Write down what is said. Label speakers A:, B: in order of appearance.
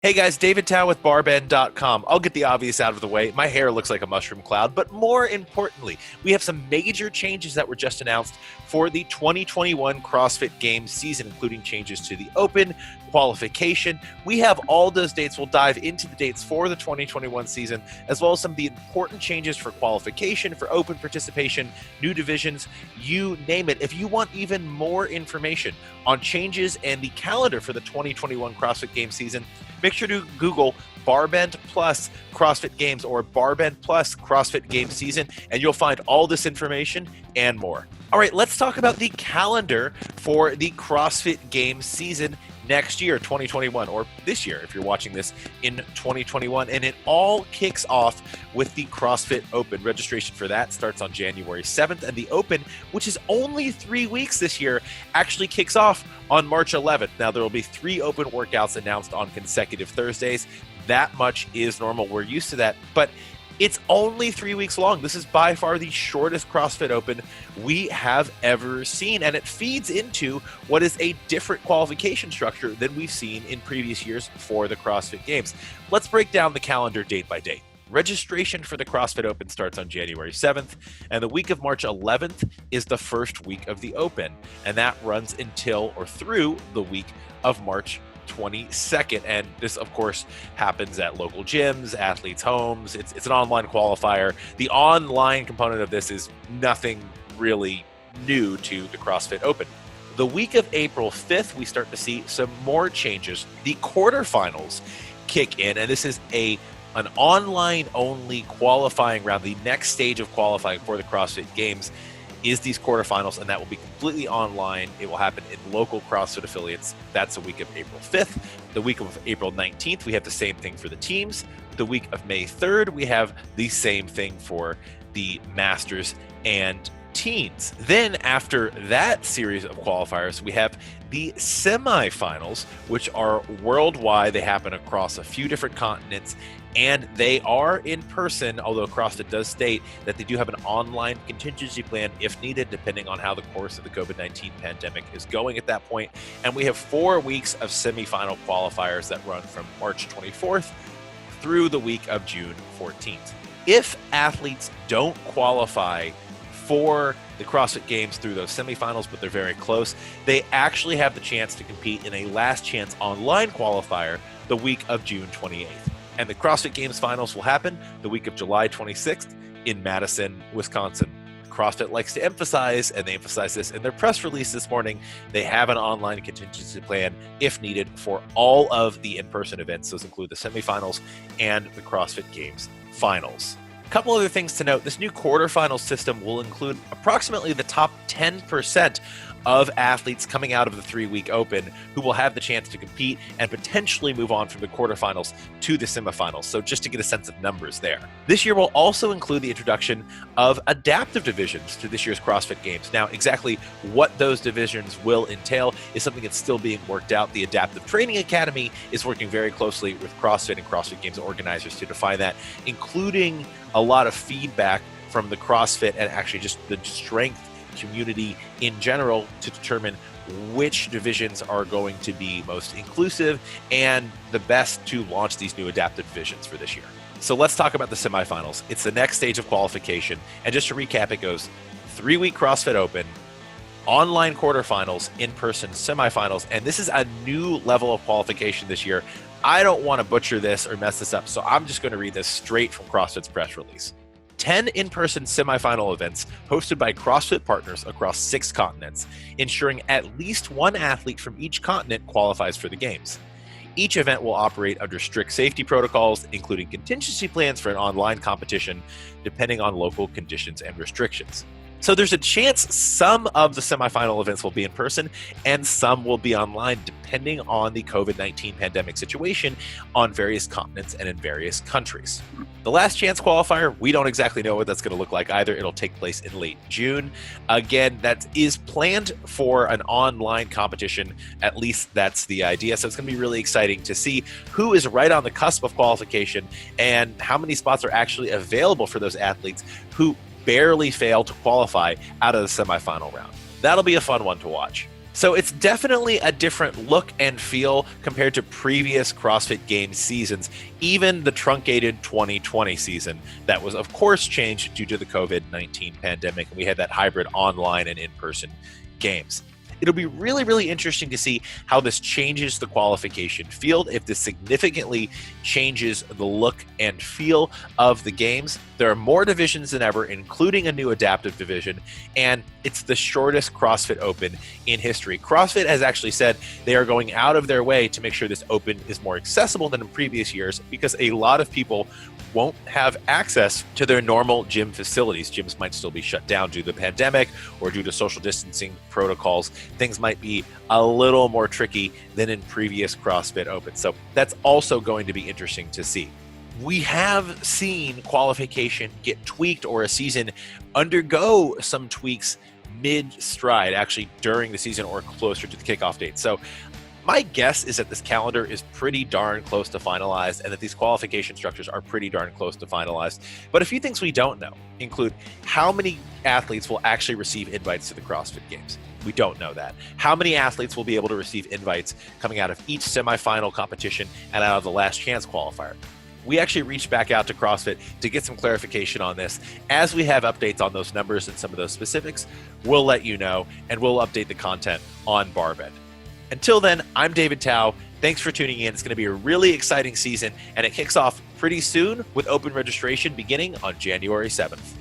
A: Hey guys, David Tao with barbend.com. I'll get the obvious out of the way. My hair looks like a mushroom cloud, but more importantly, we have some major changes that were just announced for the 2021 CrossFit Games season, including changes to the Open, qualification. We have all those dates. We'll dive into the dates for the 2021 season, as well as some of the important changes for qualification, for Open participation, new divisions, you name it. If you want even more information on changes and the calendar for the 2021 CrossFit Games season, make sure to Google Barbend Plus CrossFit Games or Barbend Plus CrossFit Games season, and you'll find all this information and more. All right, let's talk about the calendar for the CrossFit Games season next year, 2021, or this year if you're watching this in 2021. And it all kicks off with the CrossFit Open. Registration for that starts on January 7th, and the Open, which is only 3 weeks this year, actually kicks off on March 11th. Now, there will be 3 Open workouts announced on consecutive Thursdays. That much is normal. We're used to that, but it's only 3 weeks long. This is by far the shortest CrossFit Open we have ever seen, and it feeds into what is a different qualification structure than we've seen in previous years for the CrossFit Games. Let's break down the calendar date by date. Registration for the CrossFit Open starts on January 7th, and the week of March 11th is the first week of the Open, and that runs until or through the week of March 22nd. And this, of course, happens at local gyms, athletes' homes. It's an online qualifier. The online component of this is nothing really new to the CrossFit Open. The week of April 5th, we start to see some more changes. The quarterfinals kick in, and this is an online-only qualifying round. The next stage of qualifying for the CrossFit Games is these quarterfinals, and that will be completely online. It will happen in local CrossFit affiliates. That's the week of April 5th. The week of April 19th, we have the same thing for the teams. The week of May 3rd, we have the same thing for the masters and teens. Then after that series of qualifiers, we have the semifinals, which are worldwide. They happen across a few different continents, and they are in person, although CrossFit does state that they do have an online contingency plan if needed, depending on how the course of the COVID-19 pandemic is going at that point. And we have 4 weeks of semifinal qualifiers that run from March 24th through the week of June 14th. If athletes don't qualify for the CrossFit Games through those semifinals, but they're very close, they actually have the chance to compete in a last chance online qualifier the week of June 28th. And the CrossFit Games finals will happen the week of July 26th in Madison, Wisconsin. CrossFit likes to emphasize, and they emphasize this in their press release this morning, they have an online contingency plan if needed for all of the in-person events. Those include the semifinals and the CrossFit Games finals. A couple other things to note. This new quarterfinal system will include approximately the top 10% of athletes coming out of the 3-week Open who will have the chance to compete and potentially move on from the quarterfinals to the semifinals. So just to get a sense of numbers there. This year will also include the introduction of adaptive divisions to this year's CrossFit Games. Now, exactly what those divisions will entail is something that's still being worked out. The Adaptive Training Academy is working very closely with CrossFit and CrossFit Games organizers to define that, including a lot of feedback from the CrossFit and actually just the strength community in general to determine which divisions are going to be most inclusive and the best to launch these new adaptive divisions for this year. So let's talk about the semifinals. It's the next stage of qualification. And just to recap, it goes 3-week CrossFit Open, online quarterfinals, in-person semifinals, and this is a new level of qualification this year. I don't want to butcher this or mess this up, so I'm just going to read this straight from CrossFit's press release. 10 in-person semifinal events hosted by CrossFit partners across 6 continents, ensuring at least one athlete from each continent qualifies for the Games. Each event will operate under strict safety protocols, including contingency plans for an online competition, depending on local conditions and restrictions. So there's a chance some of the semifinal events will be in person and some will be online, depending on the COVID-19 pandemic situation on various continents and in various countries. The last chance qualifier, we don't exactly know what that's going to look like either. It'll take place in late June. Again, that is planned for an online competition. At least that's the idea. So it's going to be really exciting to see who is right on the cusp of qualification and how many spots are actually available for those athletes who barely fail to qualify out of the semifinal round. That'll be a fun one to watch. So it's definitely a different look and feel compared to previous CrossFit Games seasons, even the truncated 2020 season that was, of course, changed due to the COVID-19 pandemic. And we had that hybrid online and in-person games. It'll be really, really interesting to see how this changes the qualification field, if this significantly changes the look and feel of the games. There are more divisions than ever, including a new adaptive division, and it's the shortest CrossFit Open in history. CrossFit has actually said they are going out of their way to make sure this Open is more accessible than in previous years, because a lot of people won't have access to their normal gym facilities. Gyms might still be shut down due to the pandemic or due to social distancing protocols. Things might be a little more tricky than in previous CrossFit Open. So that's also going to be interesting to see. We have seen qualification get tweaked, or a season undergo some tweaks mid-stride, actually during the season or closer to the kickoff date. So my guess is that this calendar is pretty darn close to finalized, and that these qualification structures are pretty darn close to finalized. But a few things we don't know include how many athletes will actually receive invites to the CrossFit Games. We don't know that. How many athletes will be able to receive invites coming out of each semifinal competition and out of the last chance qualifier? We actually reached back out to CrossFit to get some clarification on this. As we have updates on those numbers and some of those specifics, we'll let you know, and we'll update the content on Barbend. Until then, I'm David Tao. Thanks for tuning in. It's going to be a really exciting season, and it kicks off pretty soon with open registration beginning on January 7th.